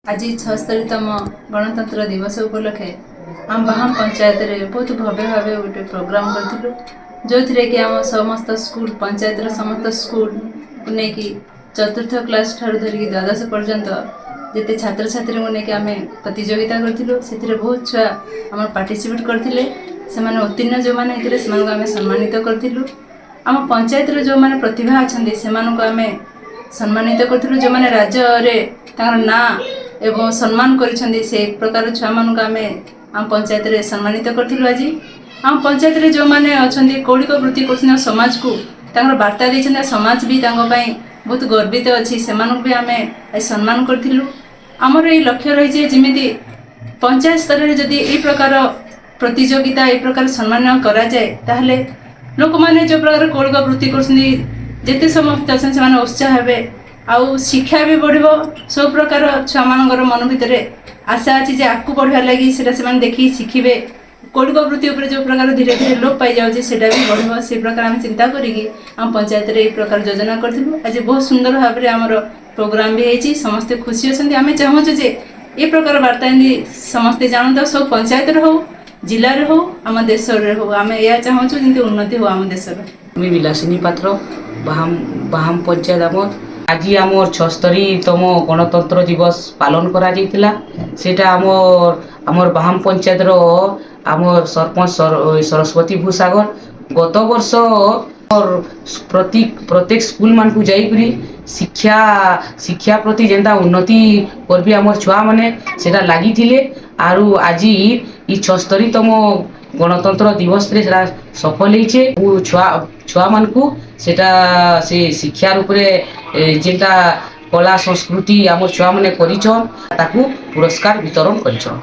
आज 76तम गणतंत्र दिवस उपलक्षे आम बाहाम पंचायत रे बहुत भव्य भाव गोटे प्रोग्राम करूँ जो थे कि आम समस्त स्कूल पंचायत समस्त स्कूल को लेकिन चतुर्थ क्लास ठार धरिकी द्वादश पर्यंत जिते छात्र छात्री को लेकिन आम प्रतियोगिता करूँ से बहुत छुआ आम पार्टिसिपेट करते से उत्तीर्ण जो मैंने आम सम्मानित करूँ आम पंचायत जो मैंने प्रतिभा अच्छा से आम सम्मानित करूँ जो मैंने राज्य ना एवं सम्मान करिसेंदी से प्रकार छुआ मानक आम पंचायत रे सम्मानित करूँ। आज आम पंचायत रे जो मैंने अच्छा कौलिक वृत्ति कर समाज को वार्ता देते समाज भी बहुत गर्वित अच्छी से भी आम सम्मान करूँ। आमर ये लक्ष्य रही जमी पंचायत स्तर में जदि ये प्रकार प्रतियोगिता ये प्रकार सम्मान करा जाए ताहले लोक मैंने जो प्रकार कौलिक वृत्ति करते समस्त अच्छे उत्साह हे आउ शिक्षा भी बढ़ सब प्रकार छुआ मान मन भितर आशा अच्छी जे आगू बढ़ा लगी से देखिए शिखे कौलिक वृत्ति जो प्रकार धीरे धीरे लोप पाई जाऊँगी से भी बढ़ से प्रकार आम चिंता करी आम पंचायत रे प्रकार योजना करूँ। आज बहुत सुंदर भाव में आमर प्रोग्राम भी होती समस्ते खुशी अच्छा आम चाहूँ जे ये प्रकार वार्ता समस्ते जानता सब पंचायत हो जिले हो आम देश हो आम यह चाहूँ जमी उन्नति हो आम देश विलासिनी पात्र बाहाम पंचायत आम आज आमर 76तम गणतंत्र दिवस पालन करा जायतिला सेटा आमर बाहाम पंचायत आमर सरपंच सरस्वती भूसागर गत वर्ष प्रत्येक स्कूल मान को जाइकरी शिक्षा प्रति जेंता उन्नति करबी आमर छुआ माने सेटा लागि थिले आरु आज ई 76तम गणतंत्र दिवस रे सफल होइछे छुआ मान को सेटा से शिक्षा रूपरे जेंता कला संस्कृति आमर छुआ माने करिछन ताकू पुरस्कार वितरण करिछन।